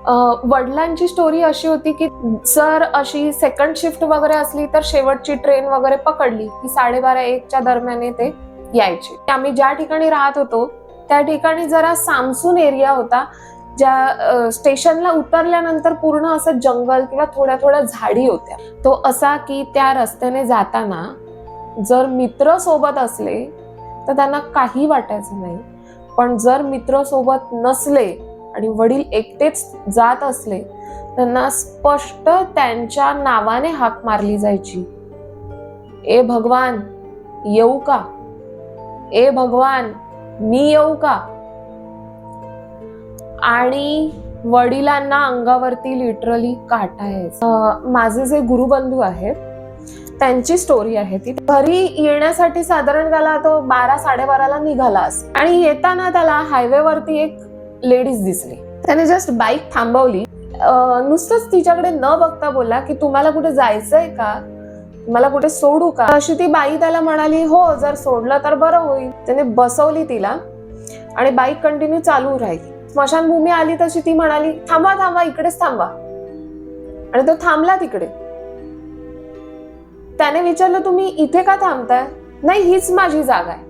वडिलांची स्टोरी अशी होती की जर अशी सेकंड शिफ्ट वगैरे असली तर शेवटची ट्रेन वगैरे पकडली की 12:30-1च्या दरम्यान ते यायचे. आम्ही ज्या ठिकाणी राहत होतो त्या ठिकाणी जरा सामसून एरिया होता. ज्या स्टेशनला उतरल्यानंतर पूर्ण असं जंगल किंवा थोड्या थोड्या झाडी होत्या. तो असा की त्या रस्त्याने जाताना जर मित्र सोबत असले तर त्यांना काही वाटायचं नाही, पण जर मित्र सोबत नसले आणि वडील एकटेच जात असले त्यांना स्पष्ट त्यांच्या नावाने हाक मारली जायची. ए भगवान येऊ का, ए भगवान मी येऊ का. आणि वडिलांना अंगावरती लिटरली काटा यायचा. माझे जे गुरुबंधू आहेत त्यांची स्टोरी आहे ती. घरी येण्यासाठी साधारण त्याला तो 12-12:30 निघाला आणि येताना त्याला हायवेवरती एक लेडीज दिसली. त्याने जस्ट बाईक थांबवली, नुसतंच तिच्याकडे न बघता बोलला की तुम्हाला कुठे जायचंय का, मला कुठे सोडू का. अशी ती बाई त्याला म्हणाली हो जर सोडलं तर बरं होईल. त्याने बसवली तिला आणि बाईक कंटिन्यू चालू राहिली. स्मशानभूमी आली तशी ती म्हणाली थांबा थांबा इकडेच थांबा, आणि तो थांबला तिकडे. त्याने विचारलं तुम्ही इथे का थांबताय. नाही हीच माझी जागा आहे.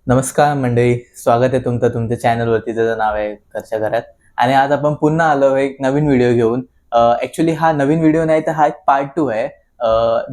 नमस्कार मंडळी, स्वागत आहे तुमचं तुमच्या चॅनलवरती ज्याचं नाव आहे घरच्या घरात. आणि आज आपण पुन्हा आलो एक नवीन व्हिडिओ घेऊन. ऍक्च्युली हा नवीन व्हिडिओ नाही तर हा एक पार्ट 2 आहे.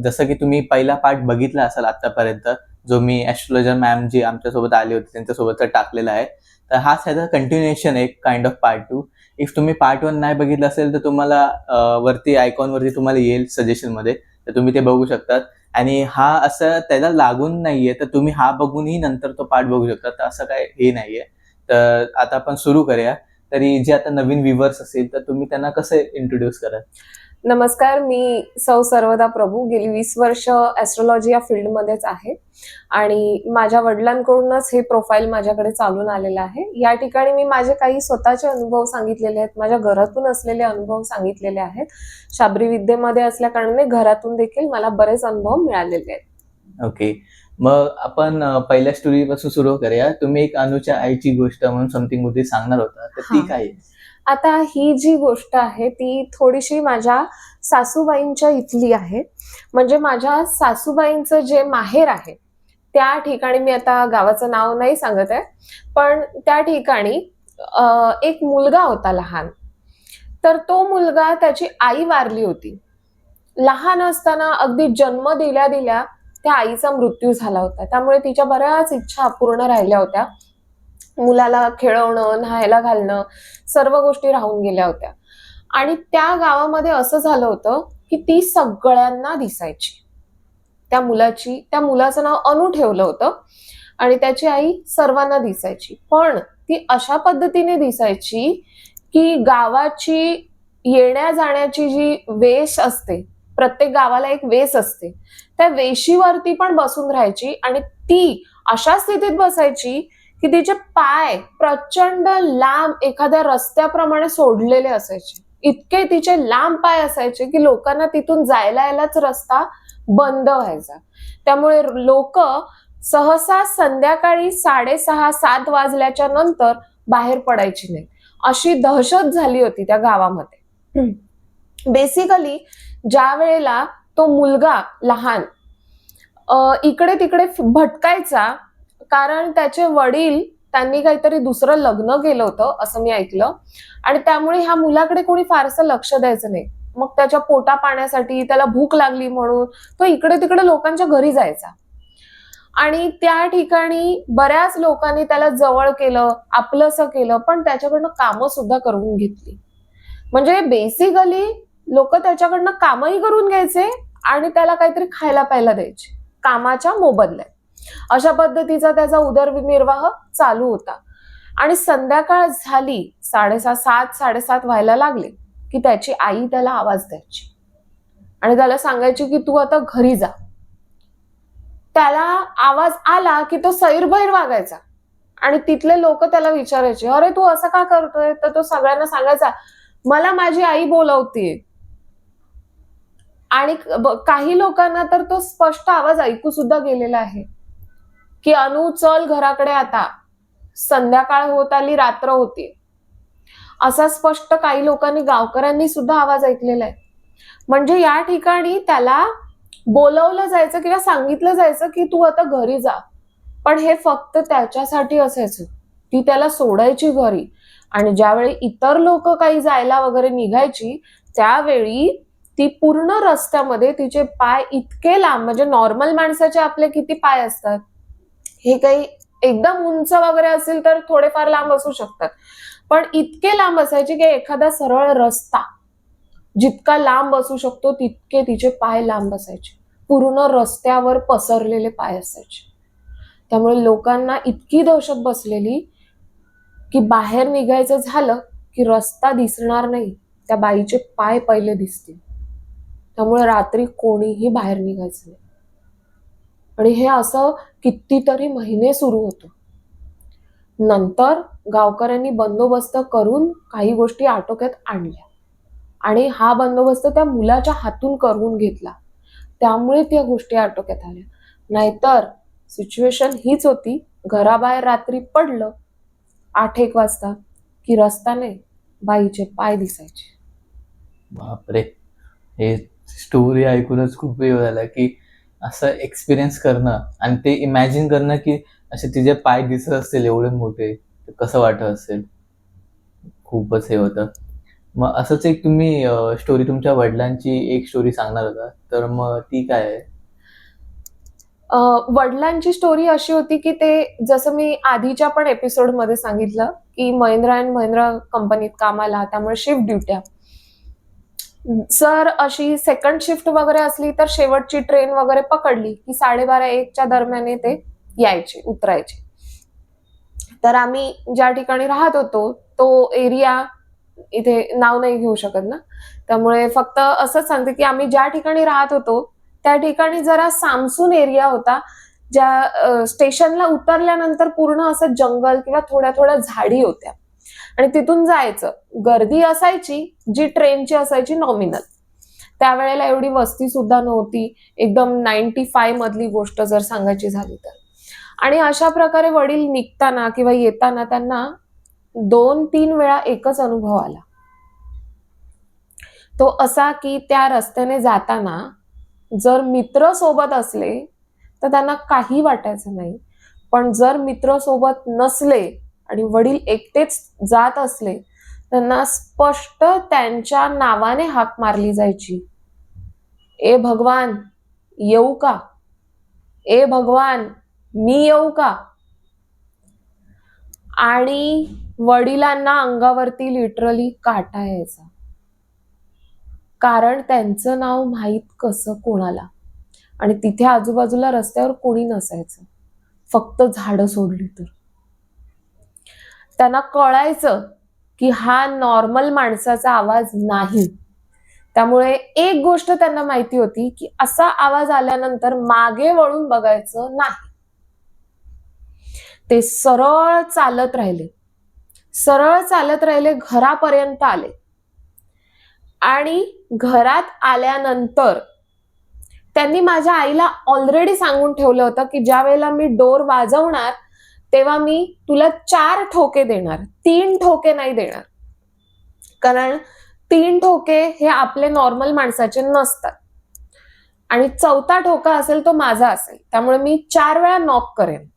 जसं की तुम्ही पहिला पार्ट बघितला असाल आतापर्यंत, जो मी ॲस्ट्रोलॉजर मॅम जी आमच्यासोबत आली होती त्यांच्यासोबतचा टाकलेला आहे. तर हा त्याचा कंटिन्युएशन आहे, काइंड ऑफ पार्ट 2. इफ तुम्ही पार्ट 1 नाही बघितलं असेल तर तुम्हाला वरती आयकॉनवरती तुम्हाला येईल सजेशनमध्ये, तर तुम्ही ते बघू शकतात. आणि हा असं त्याला लागून नाहीये तर तुम्ही हा बघूनही नंतर तो पार्ट बघू शकता, तर असं काय हे नाहीये. तर आता आपण सुरू करूया. तरी जे आता नवीन व्ह्यूअर्स असतील तर तुम्ही त्यांना कसं इंट्रोड्यूस कराल. नमस्कार, मी सौ सर्वदा प्रभू. गेली 20 वर्ष ॲस्ट्रोलॉजी या फील्डमध्येच आहे आणि माझ्या वडिलांकडूनच हे प्रोफाईल माझ्याकडे चालून आलेलं आहे. या ठिकाणी मी माझे काही स्वतःचे अनुभव सांगितलेले आहेत, माझ्या घरातून असलेले अनुभव सांगितलेले आहेत. शाबरी विद्येमध्ये असल्या कारणाने घरातून देखील मला बरेच अनुभव मिळालेले आहेत. ओके, मग आपण पहिल्या स्टोरी पासून सुरू करूया. तुम्ही एक अनुच्या आईची गोष्ट म्हणून समथिंग होती सांगणार होता, तर ती काय आहे. आता ही जी गोष्ट आहे ती थोडीशी माझ्या सासूबाईंच्या इथली आहे. म्हणजे माझ्या सासूबाईंचं जे माहेर आहे त्या ठिकाणी, मी आता गावाचं नाव नाही सांगत आहे, पण त्या ठिकाणी एक मुलगा होता लहान. तर तो मुलगा, त्याची आई वारली होती. लहान असताना अगदी जन्म दिल्या दिल्या त्या आईचा मृत्यू झाला होता. त्यामुळे तिच्या बऱ्याच इच्छा अपूर्ण राहिल्या होत्या. मुलाला खेळवणं, न्हायला घालणं, सर्व गोष्टी राहून गेल्या होत्या. आणि त्या गावामध्ये असं झालं होतं की ती सगळ्यांना दिसायची. त्या मुलाचं नाव अनु ठेवलं होतं आणि त्याची आई सर्वांना दिसायची. पण ती अशा पद्धतीने दिसायची की गावाची येण्या जाण्याची जी वेश असते, प्रत्येक गावाला एक वेस असते, त्या वेशीवरती पण बसून राहायची. आणि ती अशा स्थितीत बसायची की तिचे पाय प्रचंड लांब एखाद्या रस्त्याप्रमाणे सोडलेले असायचे. इतके तिचे लांब पाय असायचे की लोकांना तिथून जायला यायलाच रस्ता बंद व्हायचा. त्यामुळे लोक सहसा संध्याकाळी 6:30-7 वाजल्याच्या नंतर बाहेर पडायची नाही, अशी दहशत झाली होती त्या गावामध्ये. बेसिकली ज्या वेळेला तो मुलगा लहान इकडे तिकडे भटकायचा, कारण त्याचे वडील त्यांनी काहीतरी दुसरं लग्न केलं होतं असं मी ऐकलं, आणि त्यामुळे ह्या मुलाकडे कोणी फारसं लक्ष द्यायचं नाही. मग त्याच्या पोटा पाण्यासाठी, त्याला भूक लागली म्हणून तो इकडे तिकडे लोकांच्या घरी जायचा. आणि त्या ठिकाणी बऱ्याच लोकांनी त्याला जवळ केलं, आपलंसं केलं, पण त्याच्याकडनं कामं सुद्धा करून घेतली. म्हणजे बेसिकली लोक त्याच्याकडनं कामही करून घ्यायचे आणि त्याला काहीतरी खायला प्यायला द्यायचे कामाच्या मोबदल्यात. अशा पद्धतीचा त्याचा उदरनिर्वाह चालू होता. आणि संध्याकाळ झाली, 7:30-7:30 व्हायला लागले की त्याची आई त्याला आवाज द्यायची आणि त्याला सांगायची की तू आता घरी जा. त्याला आवाज आला की तो सैरभैर वागायचा आणि तिथले लोक त्याला विचारायचे अरे तू असं का करतोय. तर तो सगळ्यांना सांगायचा मला माझी आई बोलवतीये. आणि काही लोकांना तर तो स्पष्ट आवाज ऐकू सुद्धा गेलेला आहे की अनु चल घराकडे आता. संध्याकाळ होत आली, रात्र होती, असा स्पष्ट काही लोकांनी, गावकऱ्यांनी सुद्धा आवाज ऐकलेला आहे. म्हणजे या ठिकाणी त्याला बोलवलं जायचं किंवा सांगितलं जायचं की तू आता घरी जा, पण हे फक्त त्याच्यासाठी असायचं. ती त्याला सोडायची घरी, आणि ज्यावेळी इतर लोक काही जायला वगैरे निघायची त्यावेळी ती पूर्ण रस्त्यामध्ये तिचे पाय इतके लांब, म्हणजे नॉर्मल माणसाचे आपले किती पाय असतात, हे काही एकदम उंच वगैरे असेल तर थोडेफार लांब असू शकतात, पण इतके लांब असायचे की एखादा सरळ रस्ता जितका लांब असू शकतो तितके तिचे पाय लांब असायचे. पूर्ण रस्त्यावर पसरलेले पाय असायचे. त्यामुळे लोकांना इतकी दहशत बसलेली की बाहेर निघायचं झालं की रस्ता दिसणार नाही, त्या बाईचे पाय पहिले दिसतील. त्यामुळे रात्री कोणीही बाहेर निघायचं नाही. आणि हे असं कितीतरी महिने सुरू होतं. नंतर गावकऱ्यांनी बंदोबस्त करून काही गोष्टी आटोक्यात आणल्या, आणि हा बंदोबस्त त्या मुलाच्या हातून करून घेतला, त्यामुळे त्या गोष्टी आटोक्यात आल्या. नाहीतर सिच्युएशन हीच होती, घराबाहेर रात्री पडलं 8-1 वाजता की रस्ता नाही, बाईचे पाय दिसायचे. बापरे, हे स्टोरी ऐकूनच खूप वेळ झाला की असं एक्सपिरियन्स करणं आणि ते इमॅजिन करणं की असे तिचे पाय दिसत असतील एवढे मोठे, तर कसं वाटत असेल. खूपच हे होतं. मग असंच एक तुम्ही स्टोरी, तुमच्या वडिलांची एक स्टोरी सांगणार होता, तर मग ती काय आहे? वडिलांची स्टोरी अशी होती की ते, जसं मी आधीच्या पण एपिसोडमध्ये सांगितलं की महिंद्रा अँड महिंद्रा कंपनीत कामाला, त्यामुळे शिफ्ट ड्युट्या. जर अशी सेकंड शिफ्ट वगैरे असली तर शेवटची ट्रेन वगैरे पकडली की 12:30-1च्या दरम्यान ते यायचे, उतरायचे. तर आम्ही ज्या ठिकाणी राहत होतो तो एरिया, इथे नाव नाही घेऊ शकत ना, त्यामुळे फक्त असंच सांगते की आम्ही ज्या ठिकाणी राहत होतो त्या ठिकाणी जरा सामसून एरिया होता. ज्या स्टेशनला उतरल्यानंतर पूर्ण असं जंगल किंवा थोड्या थोड्या झाडी होत्या, आणि तिथून जायचं. गर्दी असायची जी ट्रेनची असायची नॉमिनल. त्यावेळेला एवढी वस्ती सुद्धा नव्हती, एकदम 95 मधली गोष्ट जर सांगायची झाली तर. आणि अशा प्रकारे वडील निघताना किंवा येताना त्यांना 2-3 वेळा एकच अनुभव आला. तो असा की त्या रस्त्याने जाताना जर मित्र सोबत असले तर त्यांना काही वाटायचं नाही, पण जर मित्र सोबत नसले आणि वडील एकटेच जात असले, त्यांना स्पष्ट त्यांच्या नावाने हाक मारली जायची. ए भगवान, येऊ का? ए भगवान, मी येऊ का? आणि वडिलांना अंगावरती लिटरली काटा यायचा, कारण त्यांचं नाव माहीत कसं कोणाला. आणि तिथे आजूबाजूला रस्त्यावर कोणी नसायचं, फक्त झाडं सोडली तर. त्यांना कळायचं की हा नॉर्मल माणसाचा आवाज नाही. त्यामुळे एक गोष्ट त्यांना माहिती होती की असा आवाज आल्यानंतर मागे वळून बघायचं नाही. ते सरळ चालत राहिले, सरळ चालत राहिले, घरापर्यंत आले. आणि घरात आल्यानंतर त्यांनी माझ्या आईला ऑलरेडी सांगून ठेवलं होतं की ज्या वेळेला मी डोर वाजवणार तेव्हा मी तुला 4 ठोके देणार, 3 ठोके नाही देणार. कारण 3 ठोके हे आपले नॉर्मल माणसाचे नसतात, आणि 4था ठोका असेल तो माझा असेल. त्यामुळे मी 4 वेळा नॉक करेन,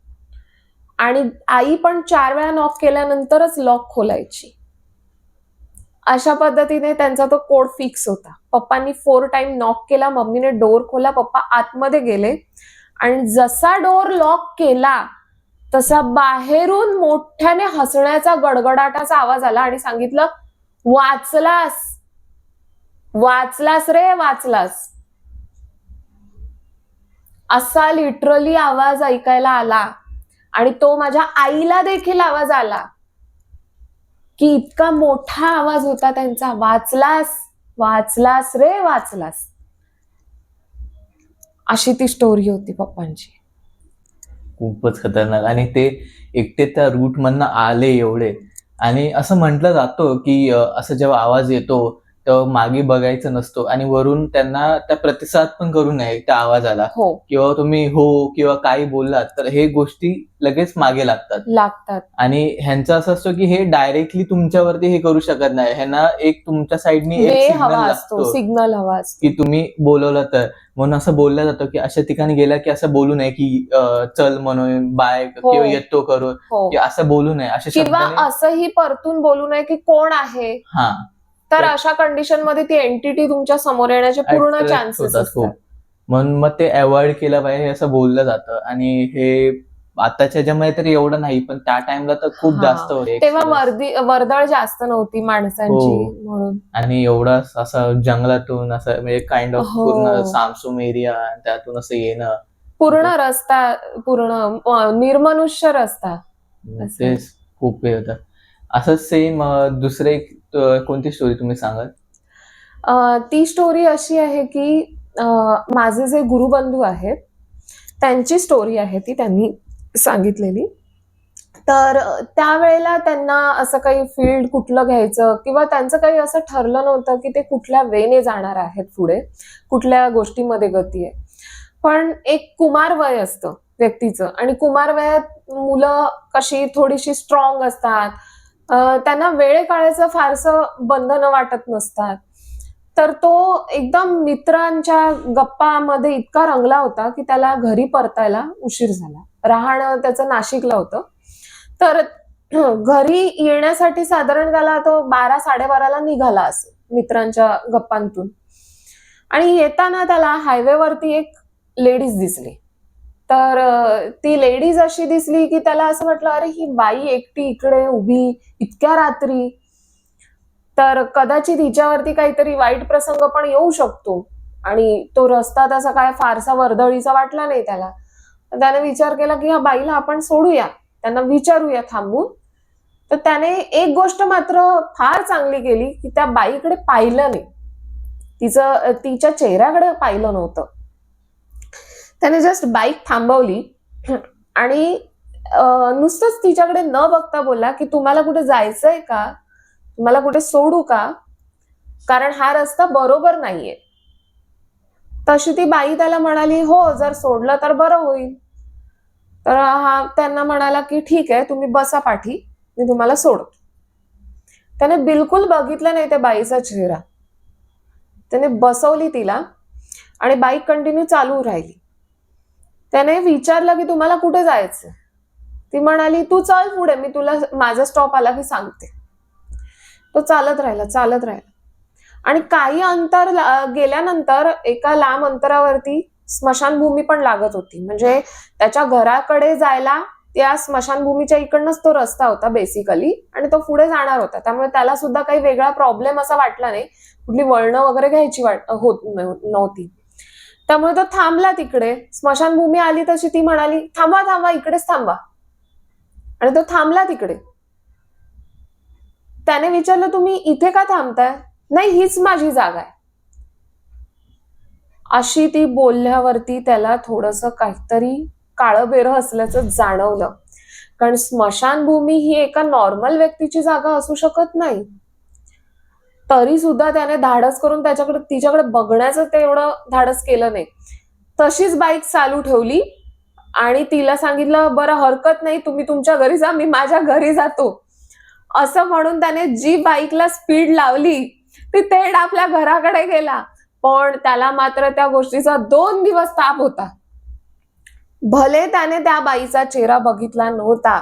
आणि आई पण 4 वेळा नॉक केल्यानंतरच लॉक खोलायची. अशा पद्धतीने त्यांचा तो कोड फिक्स होता. पप्पांनी 4 टाइम नॉक केला, मम्मीने डोर खोला, पप्पा आतमध्ये गेले, आणि जसा डोर लॉक केला तसा बाहेरून मोठ्याने हसण्याचा गडगडाटाचा आवाज आला, आणि सांगितलं, वाचलास, वाचलास रे, वाचलास. असा लिटरली आवाज ऐकायला आला, आणि तो माझ्या आईला देखील आवाज आला की इतका मोठा आवाज होता त्यांचा, वाचलास, वाचलास रे, वाचलास. अशी ती स्टोरी होती पप्पांची. खूपच खतरनाक. आणि ते एकटे त्या रूट मधनं आले एवढे. आणि असं म्हटलं जातं की असं जेव्हा आवाज येतो तर मागे बघायचं नसतो आणि वरून त्यांना त्या प्रतिसाद पण करू नये त्या आवाजाला, हो किंवा तुम्ही हो किंवा काही बोललात तर हे गोष्टी लगेच मागे लागतात. आणि ह्यांचं असं असतं की हे डायरेक्टली तुमच्यावरती हे करू शकत नाही, ह्यांना एक तुमच्या साईडनी एक वे हवा सिग्नल असतो, लागतो सिग्नल हवा असतो. की तुम्ही बोलवलं तर. म्हणून असं बोललं जातं की अशा ठिकाणी गेला की असं बोलू नये की चल म्हणून, बाय हो. किंवा येतो करून, हो की असं बोलू नये अशा किंवा शब्दाने. असंही परतून बोलू नये की कोण आहे. हा, तर ते- अशा कंडिशन मध्ये ती एंटिटी तुमच्या समोर येण्याचे पूर्ण Attract चान्सेस होतात असतात. खूप. म्हणून मग ते अवॉइड केलं पाहिजे हे असं बोललं जातं. आणि हे आताच्या ह्याच्यामध्ये तरी एवढं नाही, पण त्या टाइमला तर खूप हा. जास्त होते तेव्हा experience. वर्दळ जास्त नव्हती माणसांची हो. म्हणून. आणि एवढं असं जंगलातून असं म्हणजे काइंड ऑफ हो. पूर्ण सामसूम एरिया, त्यातून असं येणं, पूर्ण रस्ता, पूर्ण निर्मनुष्य रस्ता. असं. तेच खूप हे होतं. असं सेम दुसरे एक कोणती स्टोरी तुम्ही सांगाल? ती स्टोरी अशी आहे की माझे जे गुरुबंधू आहेत त्यांची स्टोरी आहे ती, त्यांनी सांगितलेली. तर त्यावेळेला त्यांना असं काही फील्ड कुठलं घ्यायचं किंवा त्यांचं काही असं ठरलं नव्हतं की ते कुठल्या वेने जाणार आहेत पुढे, कुठल्या गोष्टीमध्ये गती आहे. पण एक कुमार वय असतं व्यक्तीचं, आणि कुमार वयात मुलं कशी थोडीशी स्ट्रॉंग असतात, त्यांना वेळे काळाचं फारसं बंधनं वाटत नसतात. तर तो एकदम मित्रांच्या गप्पामध्ये इतका रंगला होता की त्याला घरी परतायला उशीर झाला. राहणं त्याचं नाशिकला होतं. तर घरी येण्यासाठी साधारण त्याला तो 12-12:30ला निघाला असेल मित्रांच्या गप्पांतून. आणि येताना त्याला हायवेवरती एक लेडीज दिसली. तर ती लेडीज अशी दिसली की त्याला असं वाटलं, अरे ही बाई एकटी इकडे उभी इतक्या रात्री, तर कदाचित हिच्यावरती काहीतरी वाईट प्रसंग पण येऊ शकतो. आणि तो रस्ता तसा काय फारसा वर्दळीचा वाटला नाही त्याला. त्याने विचार केला की ह्या बाईला आपण सोडूया, त्यांना विचारूया थांबून. तर त्याने एक गोष्ट मात्र फार चांगली केली की त्या बाईकडे पाहिलं नाही, तिच्या चेहऱ्याकडे पाहिलं नव्हतं. त्याने जस्ट बाईक थांबवली आणि नुसतंच तिच्याकडे न बघता बोलला की तुम्हाला कुठे जायचंय का, तुम्हाला कुठे सोडू का, कारण हा रस्ता बरोबर नाहीये. तशी ती बाई त्याला म्हणाली, हो जर सोडलं तर बरं होईल. तर हा त्यांना म्हणाला की ठीक आहे, तुम्ही बसा पाठी, मी तुम्हाला सोडतो. त्याने बिलकुल बघितलं नाही त्या बाईचा चेहरा. त्याने बसवली तिला आणि बाईक कंटिन्यू चालू राहिली. त्याने विचारलं की तुम्हाला कुठे जायचं. ती म्हणाली तू चल पुढे, मी तुला माझा स्टॉप आला की सांगते. तो चालत राहिला. आणि काही अंतर गेल्यानंतर एका लांब अंतरावरती स्मशानभूमी पण लागत होती. म्हणजे त्याच्या घराकडे जायला त्या स्मशानभूमीच्या इकडनंच तो रस्ता होता बेसिकली, आणि तो पुढे जाणार होता. त्यामुळे त्याला सुद्धा काही वेगळा प्रॉब्लेम असा वाटला नाही, कुठली वळणं वगैरे घ्यायची होत नव्हती. त्यामुळे तो थांबला तिकडे. स्मशानभूमी आली तशी ती म्हणाली थांबा इकडेच थांबा, आणि तो थांबला तिकडे. त्याने विचारलं तुम्ही इथे का थांबताय. नाही, हीच माझी जागा आहे. अशी ती बोलल्यावरती त्याला थोडंसं काहीतरी काळबेरं असल्याचं जाणवलं. कारण स्मशानभूमी ही एका नॉर्मल व्यक्तीची जागा असू शकत नाही. तरी सुद्धा त्याने धाडस करून तिच्याकडे बघण्याचं तेवढं धाडस केलं नाही. तशीच बाईक चालू ठेवली आणि तिला सांगितलं बरं हरकत नाही, तुम्ही तुमच्या घरी जा, मी माझ्या घरी जातो. असं म्हणून त्याने जी बाईकला स्पीड लावली ती थेट आपल्या घराकडे गेला. पण त्याला मात्र त्या गोष्टीचा 2 दिवस ताप होता. भले त्याने त्या बाईचा चेहरा बघितला नव्हता,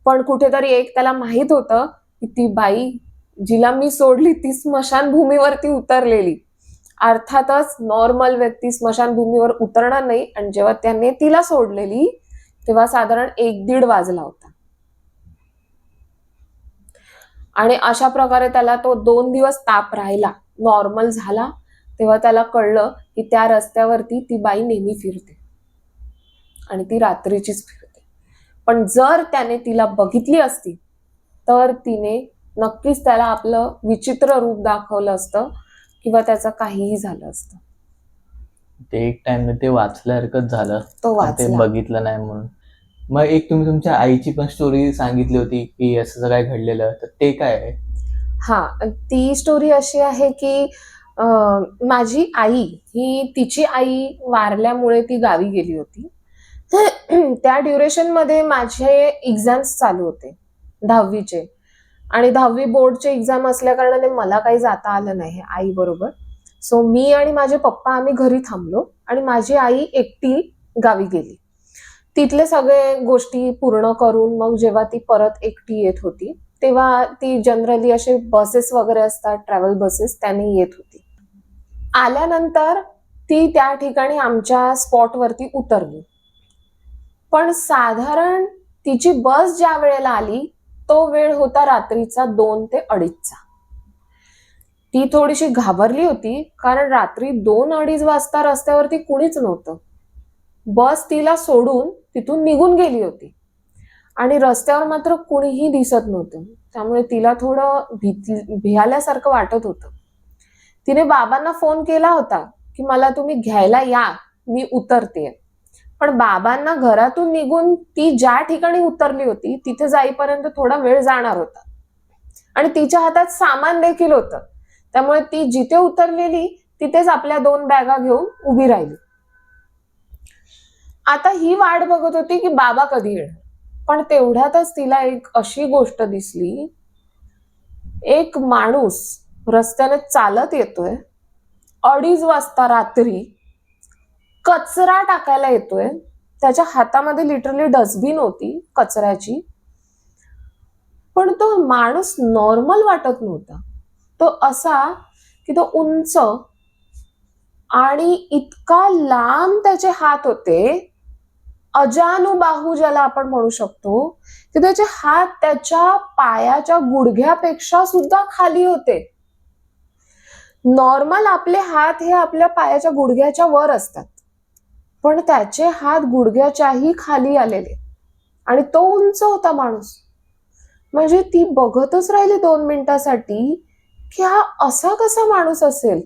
पण कुठेतरी एक त्याला माहित होतं की ती बाई जिला मी सोडली ती स्मशानभूमीवरती उतरलेली. अर्थातच नॉर्मल व्यक्ती स्मशानभूमीवर उतरणार नाही. आणि जेव्हा त्याने तिला सोडलेली तेव्हा साधारण 1-1.5 वाजला होता. आणि अशा प्रकारे त्याला तो 2 दिवस ताप राहिला. नॉर्मल झाला तेव्हा त्याला कळलं की त्या रस्त्यावरती ती बाई नेहमी फिरते आणि ती रात्रीचीच फिरते. पण जर त्याने तिला बघितली असती तर तिने नक्कीच त्याला आपलं विचित्र रूप दाखवलं असतं किंवा त्याचं काहीही झालं असतं. ते एक टाइम ते वाचल्यासारखंच झालं, तो पण ते वाचला. बघितलं नाही म्हणून. मग एक तुम्ही तुमच्या आईची पण स्टोरी सांगितली होती की असं काय घडलेलं, तर ते काय आहे? हा, ती स्टोरी अशी आहे की माझी आई ही तिची आई वारल्यामुळे ती गावी गेली होती. त्या ड्युरेशन मध्ये माझे एक्झाम्स चालू होते 10वीचे, आणि 10वी बोर्डचे एक्झाम असल्या कारणाने मला काही जाता आलं नाही आई बरोबर. सो मी आणि माझे पप्पा आम्ही घरी थांबलो आणि माझी आई एकटी गावी गेली. तिथले सगळे गोष्टी पूर्ण करून मग जेव्हा ती परत एकटी येत होती तेव्हा ती जनरली असे बसेस वगैरे असतात, ट्रॅव्हल बसेस, त्याने येत होती. आल्यानंतर ती त्या ठिकाणी आमच्या स्पॉटवरती उतरली. पण साधारण तिची बस ज्या वेळेला आली तो वेळ होता रात्रीचा 2 ते 2:30चा. ती थोडीशी घाबरली होती कारण रात्री 2-2:30 वाजता रस्त्यावरती कुणीच नव्हतं. बस तिला सोडून तिथून निघून गेली होती आणि रस्त्यावर मात्र कुणीही दिसत नव्हतं. त्यामुळे तिला थोडं भियाल्यासारखं वाटत होतं. तिने बाबांना फोन केला होता की मला तुम्ही घ्यायला या, मी उतरते. पण बाबांना घरातून निघून ती ज्या ठिकाणी उतरली होती तिथे जाईपर्यंत थोडा वेळ जाणार होता आणि तिच्या हातात सामान देखील होतं. त्यामुळे ती जिथे उतरलेली तिथेच आपल्या 2 बॅगा घेऊन उभी राहिली. आता ही वाट बघत होती की बाबा कधी येणार. पण तेवढ्यातच तिला एक अशी गोष्ट दिसली. एक माणूस रस्त्याने चालत येतोय 2:30 वाजता रात्री, कचरा टाकायला येतोय. त्याच्या हातामध्ये लिटरली डस्टबिन होती कचऱ्याची. पण तो माणूस नॉर्मल वाटत नव्हता. तो असा की तो उंच आणि इतका लांब त्याचे हात होते, अजानुबाहू ज्याला आपण म्हणू शकतो, की त्याचे हात त्याच्या पायाच्या गुडघ्यापेक्षा सुद्धा खाली होते. नॉर्मल आपले हात हे आपल्या पायाच्या गुडघ्याच्या वर असतात, पण त्याचे हात गुडघ्याच्याही खाली आलेले आणि तो उंच होता माणूस. म्हणजे ती बघतच राहिली 2 मिनिटासाठी की हा असा कसा माणूस असेल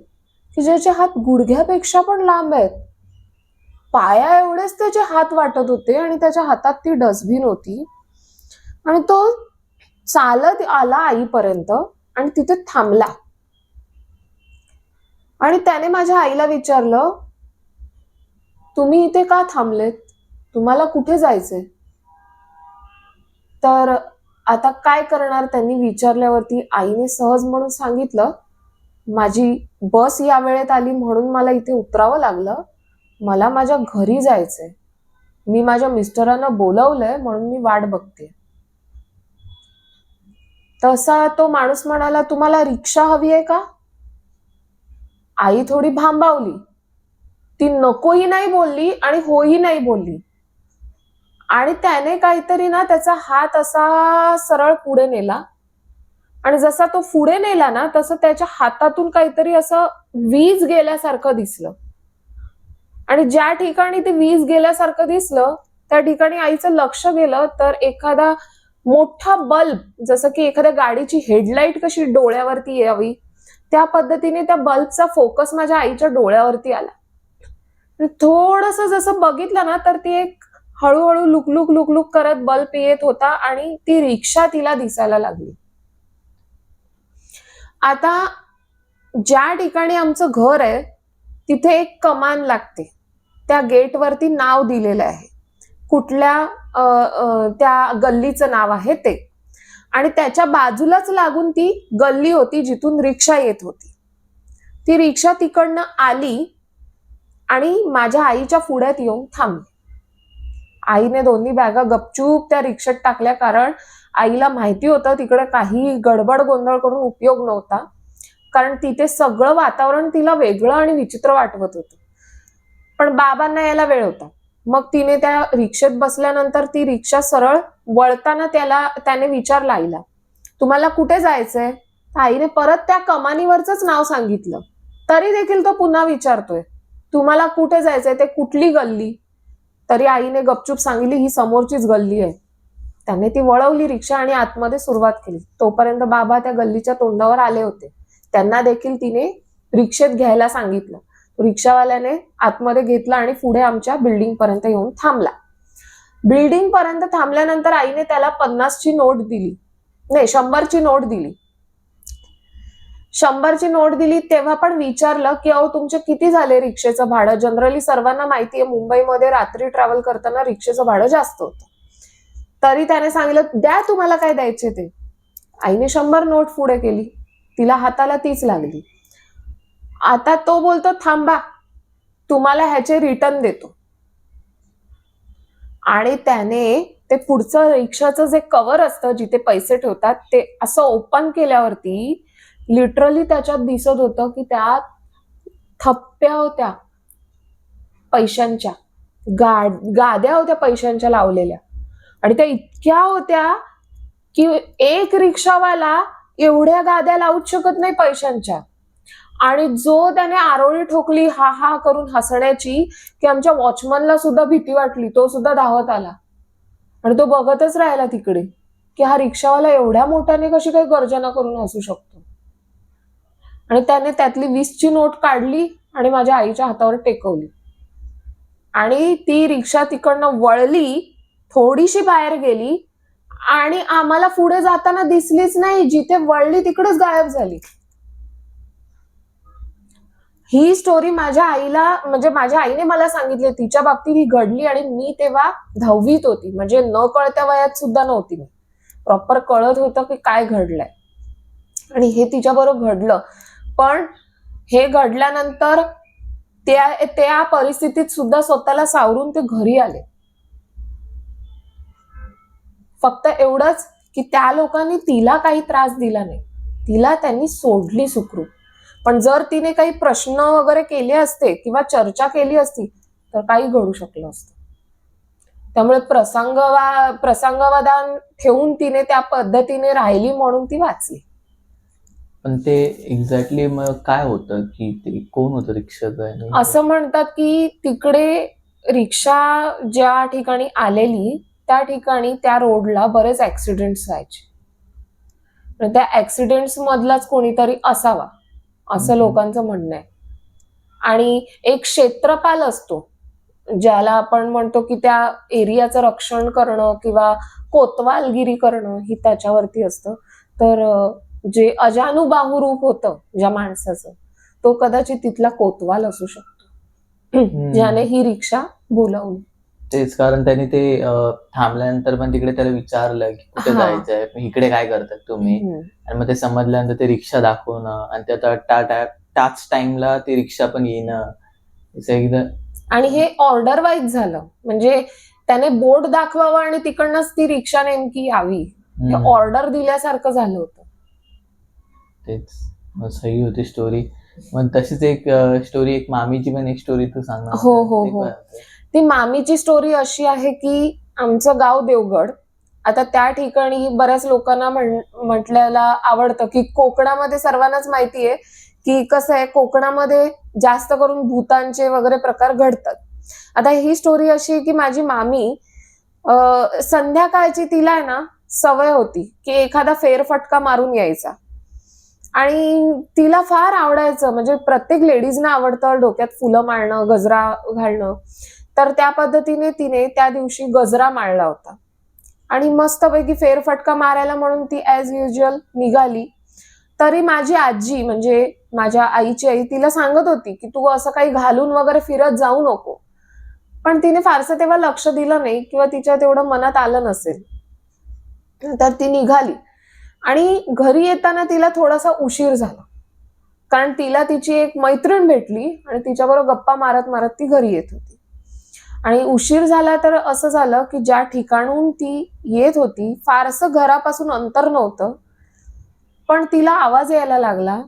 की ज्याचे हात गुडघ्यापेक्षा पण लांब आहेत. पाया एवढेच त्याचे हात वाटत होते आणि त्याच्या हातात ती डस्टबिन होती. आणि तो चालत आला आईपर्यंत आणि तिथे थांबला. आणि त्याने माझ्या आईला विचारलं, तुम्ही इथे का थांबलेत, तुम्हाला कुठे जायचंय? तर आता काय करणार त्यांनी विचारल्यावरती आईने सहज म्हणून सांगितलं, माझी बस या वेळेत आली म्हणून मला इथे उतरावं लागलं, मला माझ्या घरी जायचंय, मी माझ्या मिस्टरांना बोलवलंय म्हणून मी वाट बघते. तसा तो माणूस म्हणाला, तुम्हाला रिक्षा हवी आहे का? आई थोडी भांबावली. ती नकोही नाही बोलली आणि होही नाही बोलली. आणि त्याने काहीतरी ना त्याचा हात असा सरळ पुढे नेला आणि जसा तो पुढे नेला ना तसं त्याच्या हातातून काहीतरी असं वीज गेल्यासारखं दिसलं. आणि ज्या ठिकाणी ते वीज गेल्यासारखं दिसलं त्या ठिकाणी आईचं लक्ष गेलं तर एखादा मोठा बल्ब, जसं की एखाद्या गाडीची हेडलाईट कशी डोळ्यावरती यावी त्या पद्धतीने त्या बल्बचा फोकस माझ्या आईच्या डोळ्यावरती आला. थोडस जसं बघितलं ना तर ती एक हळूहळू लुकलुक लुकलुक करत बल्ब येत होता आणि ती रिक्षा तिला दिसायला लागली. आता ज्या ठिकाणी आमचं घर आहे तिथे एक कमान लागते. त्या गेटवरती नाव दिलेलं आहे, कुठल्या त्या गल्लीचं नाव आहे ते. आणि त्याच्या बाजूलाच लागून ती गल्ली होती जिथून रिक्षा येत होती. ती रिक्षा तिकडनं आली आणि माझ्या आईच्या पुढ्यात येऊन थांबली. आईने दोन्ही बॅगा गपचूप त्या रिक्षेत टाकल्या, कारण आईला माहिती होतं तिकडे काही गडबड गोंधळ करून उपयोग नव्हता, कारण तिथे सगळं वातावरण तिला वेगळं आणि विचित्र वाटवत होतं. पण बाबांना यायला वेळ होता. मग तिने त्या रिक्षेत बसल्यानंतर ती रिक्षा सरळ वळताना त्याने विचारलं आईला, तुम्हाला कुठे जायचंय? आईने परत त्या कमानीवरच नाव सांगितलं. तरी देखील तो पुन्हा विचारतोय, तुम्हाला कुठे जायचंय, ते कुठली गल्ली? तरी आईने गपचूप सांगितली, ही समोरचीच गल्ली आहे. त्याने ती वळवली रिक्षा आणि आतमध्ये सुरुवात केली. तोपर्यंत बाबा त्या गल्लीच्या तोंडावर आले होते. त्यांना देखील तिने रिक्षेत घ्यायला सांगितलं. रिक्षावाल्याने आतमध्ये घेतला आणि पुढे आमच्या बिल्डिंग पर्यंत येऊन थांबला. बिल्डिंग पर्यंत थांबल्यानंतर आईने त्याला 50ची नोट दिली, नाही 100ची नोट दिली. 100ची नोट दिली तेव्हा पण विचारलं की अहो तुमचे किती झाले रिक्षेचं भाडं. जनरली सर्वांना माहिती आहे मुंबईमध्ये रात्री ट्रॅव्हल करताना रिक्षेचं भाडं जास्त होतं. तरी त्याने सांगितलं द्या तुम्हाला काय द्यायचे ते. आईने 100 नोट पुढे केली, तिला हाताला तीच लागली. आता तो बोलतो थांबा तुम्हाला ह्याचे रिटर्न देतो. आणि त्याने ते पुढचं रिक्षाचं जे कव्हर असतं जिथे पैसे ठेवतात ते असं ओपन केल्यावरती लिटरली त्याच्यात दिसत होतं की त्यात थप्प्या होत्या पैशांच्या, गाद्या होत्या पैशांच्या लावलेल्या. आणि त्या इतक्या होत्या की एक रिक्षावाला एवढ्या गाद्या लावूच शकत नाही पैशांच्या. आणि जो त्याने आरोळी ठोकली हा हा करून हसण्याची की आमच्या वॉचमनला सुद्धा भीती वाटली. तो सुद्धा धावत आला आणि तो बघतच राहिला तिकडे की हा रिक्षावाला एवढ्या मोठ्याने कशी काही गर्जना करून हसू शकतो. आणि त्याने त्यातली 20ची नोट काढली आणि माझ्या आईच्या हातावर टेकवली. आणि ती रिक्षा तिकडनं वळली, थोडीशी बाहेर गेली आणि आम्हाला पुढे जाताना दिसलीच नाही. जिथे वळली तिकडेच गायब झाली. ही स्टोरी माझ्या आईला म्हणजे माझ्या आईने मला सांगितली. तिच्या बाबतीत ही घडली आणि मी तेव्हा 10वीत होती. म्हणजे न कळत्या वयात सुद्धा नव्हती मी. प्रॉपर कळत होतं की काय घडलंय आणि हे तिच्याबरोबर घडलं. पण हे घडल्यानंतर त्या परिस्थितीत सुद्धा स्वतःला सावरून ते घरी आले. फक्त एवढंच की त्या लोकांनी तिला काही त्रास दिला नाही, तिला त्यांनी सोडली सुखरूप. पण जर तिने काही प्रश्न वगैरे केले असते किंवा चर्चा केली असती तर काही घडू शकलं असतं. त्यामुळे प्रसंगवधान ठेवून तिने त्या पद्धतीने राहिली म्हणून ती वाचली. पण ते एक्झॅक्टली मग काय होतं की ते कोण होतं रिक्षाचं? असं म्हणतात की तिकडे रिक्षा ज्या ठिकाणी आलेली त्या ठिकाणी त्या रोडला बरेच ऍक्सिडेंट्स व्हायचे. त्या ऍक्सिडेंट्स मधलाच कोणीतरी असावा असं लोकांचं म्हणणं आहे. आणि एक क्षेत्रपाल असतो ज्याला आपण म्हणतो की त्या एरियाचं रक्षण करणं किंवा कोतवालगिरी करणं ही त्याच्यावरती असतं. तर जे अजानुबाहू रूप होतं ज्या माणसाचं तो कदाचित तिथला कोतवाल असू शकतो ज्याने ही रिक्षा बोलावली. तेच कारण त्यांनी ते थांबल्यानंतर पण तिकडे त्याला विचारलं की कुठे जायचंय, इकडे काय करतात तुम्ही. आणि मग ते समजल्यानंतर ते रिक्षा दाखवणं आणि त्याच टाइमला ती रिक्षा पण येणं एकदम. आणि हे ऑर्डर वाईज झालं. म्हणजे त्याने बोर्ड दाखवावं आणि तिकडनंच ती रिक्षा नेमकी यावी. हे ऑर्डर दिल्यासारखं झालं होतं. तेच सही होती स्टोरी. मग तशीच एक स्टोरी, एक मामीची पण एक स्टोरी तू सांग. हो हो हो. ती मामीची स्टोरी अशी आहे की आमचं गाव देवगड. आता त्या ठिकाणी बऱ्याच लोकांना म्हटल्याला आवडतं की कोकणामध्ये सर्वांनाच माहितीये की कसं आहे कोकणामध्ये जास्त करून भूतांचे वगैरे प्रकार घडतात. आता ही स्टोरी अशी आहे की माझी मामी संध्याकाळची तिला आहे ना सवय होती की एखादा फेरफटका मारून यायचा. आणि तिला फार आवडायचं. म्हणजे प्रत्येक लेडीजना आवडतं डोक्यात फुलं माळणं, गजरा घालणं. तर त्या पद्धतीने तिने त्या दिवशी गजरा माळला होता आणि मस्तपैकी फेरफटका मारायला म्हणून ती ऍज युज्युअल निघाली. तरी माझी आजी म्हणजे माझ्या आईची आई तिला सांगत होती की तू असं काही घालून वगैरे फिरत जाऊ नको. पण तिने फारसं तेव्हा लक्ष दिलं नाही किंवा तिच्या तेवढं मनात आलं नसेल. तर ती निघाली आणि घरी येताना तिला थोडासा उशीर झाला. कारण तिला तिची एक मैत्रीण भेटली आणि तिच्याबरोबर गप्पा मारत मारत ती घरी येत होती. आणि उशीर झाला तर असं झालं की ज्या ठिकाणून ती येत होती फारसं घरापासून अंतर नव्हतं. पण तिला आवाज यायला लागला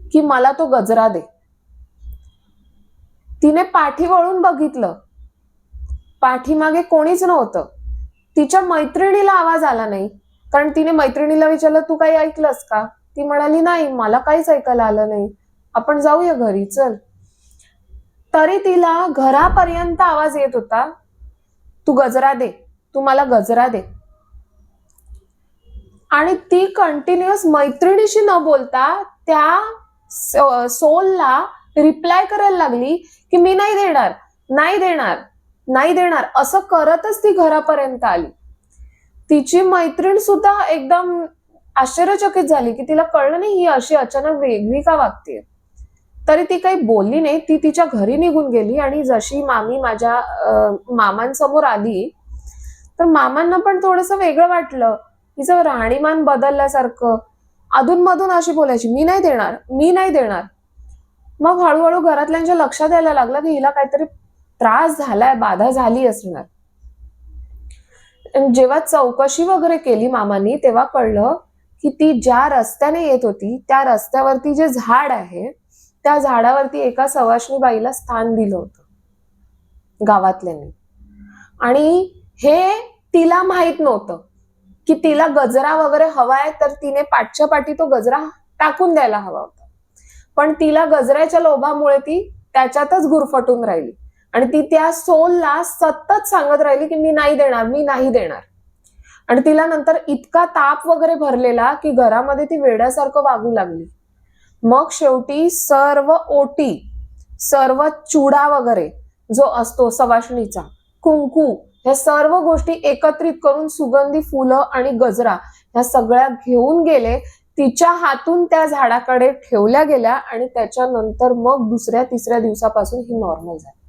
की मला तो गजरा दे. तिने पाठी वळून बघितलं, पाठीमागे कोणीच नव्हतं. तिच्या मैत्रिणीला आवाज आला नाही. कारण तिने मैत्रिणीला विचारलं तू काही ऐकलंस का. ती म्हणाली नाही मला काहीच ऐकायला आलं नाही, आपण जाऊया घरी चल. तरी तिला घरापर्यंत आवाज येत होता तू गजरा दे, तू मला गजरा दे. आणि ती कंटिन्युअस मैत्रिणीशी न बोलता त्या सोलला रिप्लाय करायला लागली की मी नाही देणार नाही देणार नाही देणार असं करतच ती घरापर्यंत आली. तिची मैत्रीण सुद्धा एकदम आश्चर्यचकित झाली की तिला कळलं नाही ही अशी अचानक वेगळी का वागते. तरी ती काही बोलली नाही. ती तिच्या घरी निघून गेली आणि जशी मामी माझ्या मामांसमोर आली तर मामांना पण थोडंसं वेगळं वाटलं. तिचं राहणीमान बदलल्यासारखं. अधूनमधून अशी बोलायची, मी नाही देणार, मी नाही देणार. मग हळूहळू घरातल्यांच्या लक्षात यायला लागलं की हिला काहीतरी त्रास झालाय, बाधा झाली असणार. जेव्हा चौकशी वगैरे केली मामांनी तेव्हा कळलं की ती ज्या रस्त्याने येत होती त्या रस्त्यावरती जे झाड आहे त्या झाडावरती एका सवाष्णी बाईला स्थान दिलं होतं गावातल्यांनी. आणि हे तिला माहित नव्हतं की तिला गजरा वगैरे हवाय तर तिने पाठच्या पाठी तो गजरा टाकून द्यायला हवा होता. पण तिला गजऱ्याच्या लोभामुळे ती त्याच्यातच गुरफटून राहिली आणि ती त्या सोलला सतत सांगत राहिली की मी नाही देणार, मी नाही देणार. आणि तिला नंतर इतका ताप वगैरे भरलेला की घरामध्ये ती वेड्यासारखं वागू लागली. मग शेवटी सर्व ओटी, सर्व चुडा वगैरे जो असतो सवाष्णीचा, कुंकू, ह्या सर्व गोष्टी एकत्रित करून सुगंधी फुलं आणि गजरा ह्या सगळ्या घेऊन गेले. तिच्या हातून त्या झाडाकडे ठेवल्या गेल्या आणि त्याच्यानंतर मग दुसऱ्या तिसऱ्या दिवसापासून ही नॉर्मल झाली.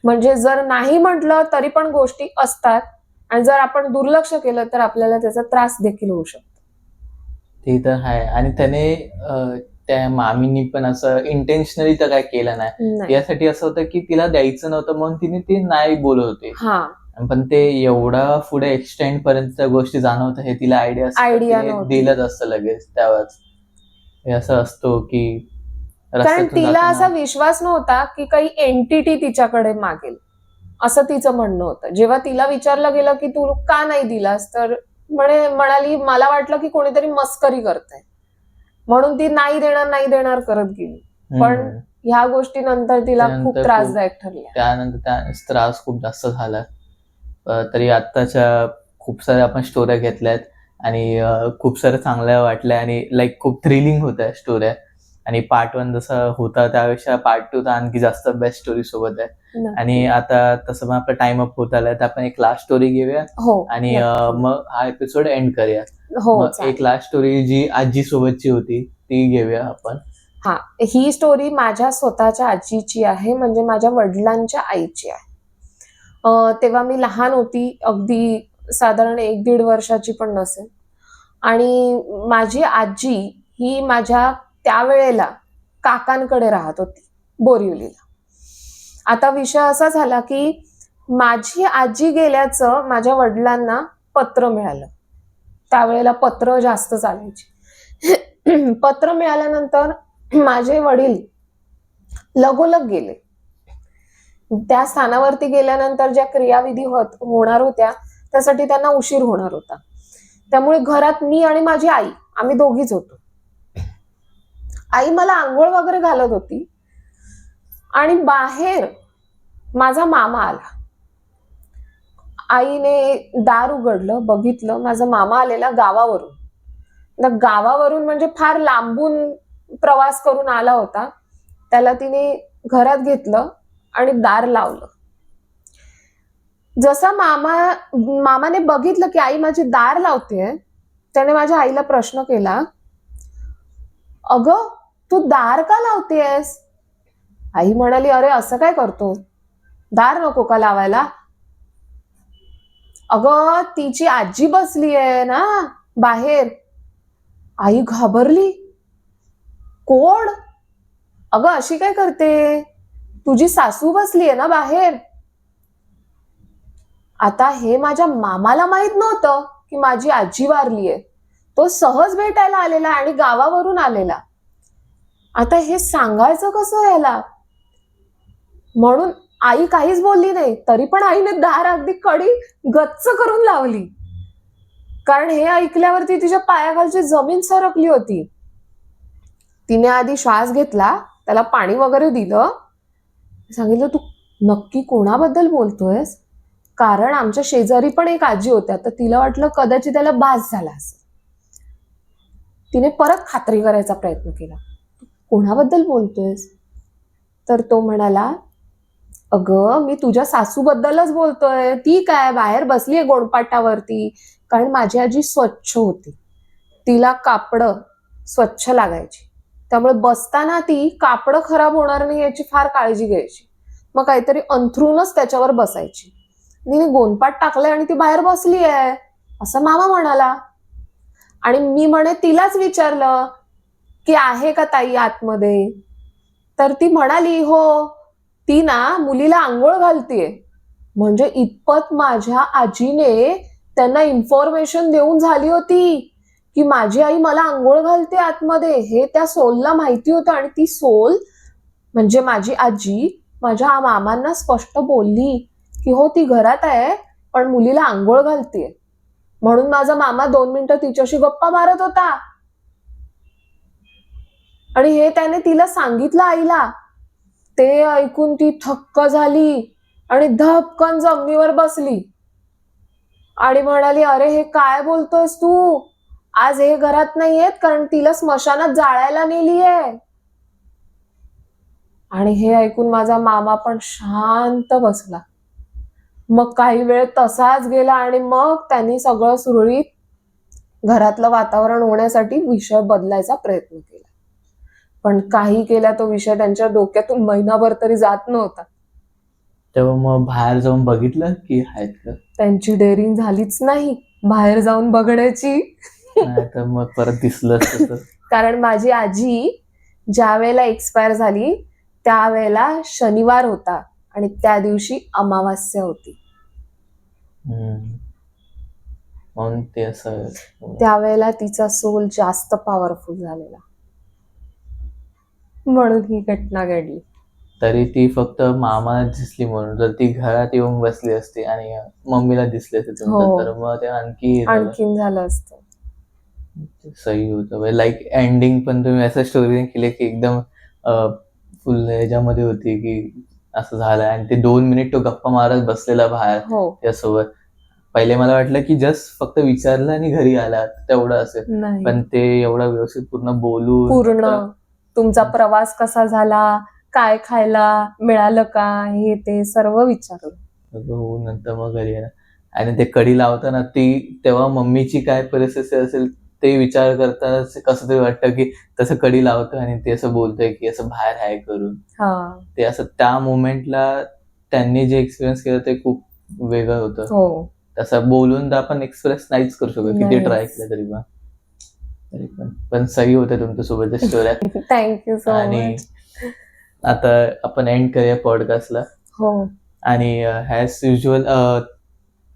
म्हणजे जर नाही म्हटलं तरी पण गोष्टी असतात आणि जर आपण दुर्लक्ष केलं तर आपल्याला त्याचा त्रास देखील होऊ शकतो. ते तर आहे. आणि त्याने त्या मामीनी पण असं इंटेन्शनली तर काय केलं नाही. नाही. यासाठी असं होतं की तिला द्यायचं नव्हतं म्हणून तिने ते नाही बोलत होते. हा, पण ते एवढा पुढे एक्सटेंड पर्यंत त्या गोष्टी जाणवतं हे तिला आयडिया Idea नव्हती. दिलंच असतं लगेच त्यावेळेस. हे असं असतो की कारण रस्त्यातून तिला जाताना- असा विश्वास नव्हता की काही एंटिटी तिच्याकडे मागेल असं तिचं म्हणणं होतं. जेव्हा तिला विचारलं गेलं की तू का नाही दिलास तर म्हणाली मला वाटलं की कोणीतरी मस्करी करतंय म्हणून ती नाही देणार नाही देणार करत गेली. पण ह्या गोष्टीनंतर तिला खूप त्यानंतर त्रासदायक ठरल्या. त्यानंतर त्या त्रास खूप जास्त झाला. तरी आत्ताच्या खूप साऱ्या आपण स्टोऱ्या घेतल्यात आणि खूप साऱ्या चांगल्या वाटल्या आणि लाईक खूप थ्रिलिंग होत्या स्टोऱ्या. आणि पार्ट 1 जसं होता त्यापेक्षा पार्ट 2 तर आणखी जास्त बेस्ट स्टोरी सोबत आहे. नक्की. आणि आता तसं मग आपला टाइम अप होत आलाय तर आपण एक लास्ट स्टोरी घेऊया हो आणि नक्की. मग हा एपिसोड एंड करूया. हो मग चालेल. एक लास्ट स्टोरी जी आजी सोबतची होती ती घेऊया आपण. हा, ही स्टोरी माझ्या स्वतःच्या आजीची आहे, म्हणजे माझ्या वडिलांच्या आईची आहे. तेव्हा मी लहान होती, अगदी साधारण 1-1.5 वर्षाची पण नसेल. आणि माझी आजी ही माझ्या त्यावेळेला काकांकडे राहत होती बोरिवलीला. आता विषय असा झाला की माझी आजी गेल्याचं माझ्या वडिलांना पत्र मिळालं. त्यावेळेला पत्र जास्त चालायची. पत्र मिळाल्यानंतर माझे वडील लगोलग गेले. त्या स्थानावरती गेल्यानंतर ज्या क्रियाविधी होणार होत्या त्यासाठी त्यांना उशीर होणार होता. त्यामुळे घरात मी आणि माझी आई आम्ही दोघीच होतो. आई मला आंघोळ वगैरे घालत होती आणि बाहेर माझा मामा आला. आईने दार उघडलं, बघितलं माझा मामा आलेला गावावरून. गावावरून म्हणजे फार लांबून प्रवास करून आला होता. त्याला तिने घरात घेतलं आणि दार लावलं. जसा मामाने बघितलं की आई माझी दार लावतेय त्याने माझ्या आईला प्रश्न केला, अगं तू दार का लावतेयस? आई म्हणाली, अरे असं काय करतो, दार नको का लावायला? अगं तिची आजी बसली आहे ना बाहेर. आई घाबरली, कोण? अगं अशी काय करते, तुझी सासू बसली आहे ना बाहेर. आता हे माझ्या मामाला माहित नव्हतं की माझी आजी वारली आहे. तो सहज भेटायला आलेला आणि गावावरून आलेला. आता हे सांगायचं कसं याला? म्हणून आई काहीच बोलली नाही. तरी पण आईने दार अगदी कडी गच्च करून लावली. कारण हे ऐकल्यावरती तिच्या पायाखालची जमीन सरकली होती. तिने आधी श्वास घेतला, त्याला पाणी वगैरे दिलं, सांगितलं तू नक्की कोणाबद्दल बोलतोयस? कारण आमच्या शेजारी पण एक आजी होत्या, तर तिला वाटलं कदाचित त्याला बास झाला असेल. तिने परत खात्री करायचा प्रयत्न केला, कोणाबद्दल बोलतोयस? तर तो म्हणाला, अगं मी तुझ्या सासूबद्दलच बोलतोय. ती काय बाहेर बसलीये गोणपाटावरती, कारण माझी आजी स्वच्छ होती, तिला कापडं स्वच्छ लागायची, त्यामुळे बसताना ती कापडं खराब होणार नाही याची फार काळजी घ्यायची. मग काहीतरी अंथरूनच त्याच्यावर बसायची. तिने गोंदपाट टाकलंय आणि ती बाहेर बसली आहे असं मामा म्हणाला. आणि मी म्हणे तिलाच विचारलं की आहे का ताई आतमध्ये, तर ती म्हणाली हो, ती ना मुलीला आंघोळ घालतीये. म्हणजे इतपत माझ्या आजीने त्यांना इन्फॉर्मेशन देऊन झाली होती की माझी आई मला आंघोळ घालते आतमध्ये, हे त्या सोलला माहिती होतं. आणि ती सोल म्हणजे माझी आजी माझ्या मामांना स्पष्ट बोलली की हो ती घरात आहे पण मुलीला आंघोळ घालतीये. म्हणून माझा मामा 2 मिनिटं तिच्याशी गप्पा मारत होता. आणि हे त्याने तिला सांगितलं आईला. ते ऐकून ती थक्क झाली आणि धपकन जमिनीवर बसली आणि म्हणाली, अरे हे काय बोलतोयस तू, आज हे घरात नाहीयेत कारण तिला स्मशानात जाळायला नेलीये. आणि हे ऐकून माझा मामा पण शांत बसला. मग काही वेळ तसाच गेला आणि मग त्यांनी सगळं सुरळीत घरातलं वातावरण होण्यासाठी विषय बदलायचा प्रयत्न केला. पण काही केला तो विषय त्यांच्या डोक्यातून महिनाभर तरी जात नव्हता. तेव्हा मग बाहेर जाऊन बघितलं की आहेत का? त्यांची डेअरिंग झालीच नाही बाहेर जाऊन बघण्याची. नाही तर मग परत दिसलं असतं तर. कारण माझी आजी ज्या वेळेला एक्सपायर झाली त्यावेळेला शनिवार होता आणि त्या दिवशी अमावास्या होती. म्हणून ते असं त्यावेळेला तिचा सोल जास्त पॉवरफुल झालेला, म्हणून ही घटना घडली. तरी ती फक्त मामाला दिसली म्हणून, जर ती घरात येऊन बसली असती आणि मम्मीला दिसले असते हो. तर मग ते आणखीन झालं असतं. सही होतं. लाईक एंडिंग पण तुम्ही असं स्टोरी केली की एकदम फुल ह्याच्यामध्ये होती की असं झालं आणि ते 2 मिनिट तो गप्पा मारत बसलेला बाहेर हो. त्यासोबत. पहिले मला वाटलं की जस्ट फक्त विचारलं आणि घरी आला तेवढं असेल, नाही, पण ते एवढं व्यवस्थित पूर्ण बोलून पूर्ण तुमचा प्रवास कसा झाला, काय खायला मिळालं का, हे ते सर्व विचारलं. हो, नंतर मग घरी आला. आणि ते कडी लावताना ती तेव्हा मम्मीची काय परिस्थिती असेल ते विचार करताना कसं तरी वाटतं की तसं कडी लावतोय आणि ते असं बोलतोय की असं बाहेर आहे करून. ते असं त्या मोमेंटला त्यांनी जे एक्सपिरियन्स केलं ते खूप वेगळं होतं. हो. तसं बोलून तर आपण एक्सप्रेस नाहीच करू शकत किती नाहीच. ट्राय केलं तरी पण सही होतं तुमच्यासोबतच्या स्टोऱ्या. थँक्यू सो आणि मच. आता आपण एंड करूया पॉडकास्टला. हो. आणि ॲज युजल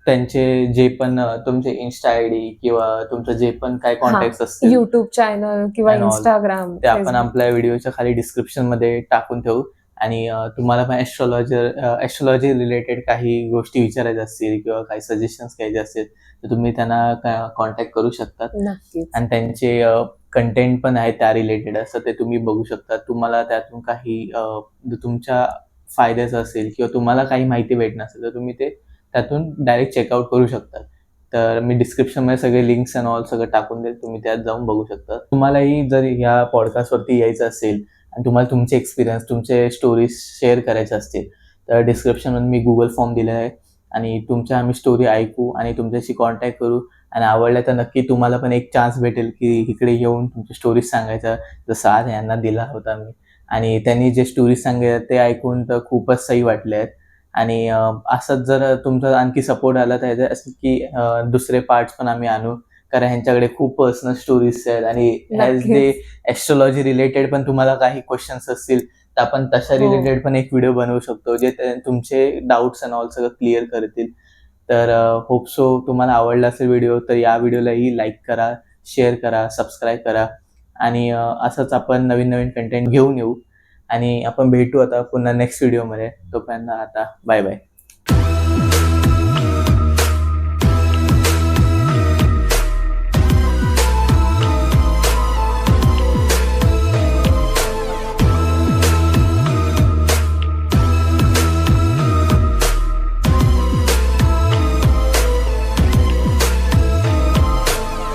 त्यांचे जे पण तुमचे इन्स्टा आयडी किंवा तुमचं जे पण काय कॉन्टॅक्ट असतील युट्यूब चॅनल किंवा And all. इंस्टाग्राम ते आपण आपल्या व्हिडिओच्या खाली डिस्क्रिप्शन मध्ये टाकून ठेवू. आणि तुम्हाला पण ॲस्ट्रॉलॉजी रिलेटेड काही गोष्टी विचारायच्या असतील किंवा काही सजेशन्स घ्यायचे असतील तर तुम्ही त्यांना कॉन्टॅक्ट करू शकता. नक्कीच. आणि त्यांचे कंटेंट पण आहे त्या रिलेटेड, असं ते तुम्ही बघू शकता. तुम्हाला त्यातून काही तुमच्या फायद्याचं असेल किंवा तुम्हाला काही माहिती भेटणार असेल तर तुम्ही ते त्यातून डायरेक्ट चेकआउट करू शकता. तर मी डिस्क्रिप्शनमध्ये सगळे लिंक्स अँड ऑल सगळं टाकून देईल, तुम्ही त्यात जाऊन बघू शकता. तुम्हालाही जर ह्या पॉडकास्टवरती यायचं असेल आणि तुम्हाला तुमचे एक्सपिरियन्स, तुमचे स्टोरीज शेअर करायचे असतील तर डिस्क्रिप्शनमध्ये मी गुगल फॉर्म दिला आहे आणि तुमच्या आम्ही स्टोरी ऐकू आणि तुमच्याशी कॉन्टॅक्ट करू. आणि आवडल्या तर नक्की तुम्हाला पण एक चान्स भेटेल की इकडे येऊन तुमची स्टोरीज सांगायचा, जसं आज यांना दिला होता मी. आणि त्यांनी जे स्टोरीज सांगितल्या ते ऐकून तर खूपच सही वाटले आहेत. आणि असंच जर तुमचा आणखी सपोर्ट आला तर असं की दुसरे पार्ट्स पण आम्ही आणू, कारण ह्यांच्याकडे खूप पर्सनल स्टोरीज आहेत. आणि ॲज दे ॲस्ट्रॉलॉजी रिलेटेड पण तुम्हाला काही क्वेश्चन्स असतील तर आपण तशा रिलेटेड पण एक व्हिडिओ बनवू शकतो जे तुमचे डाऊट्स अँड ऑल सगळं क्लिअर करतील. तर होप सो तुम्हाला आवडला असेल व्हिडिओ तर या व्हिडिओलाही लाईक करा, शेअर करा, सबस्क्राईब करा. आणि असंच आपण नवीन नवीन कंटेंट घेऊन येऊ आणि आपण भेटू आता पुन्हा नेक्स्ट व्हिडिओमध्ये. तोपर्यंत आता बाय बाय.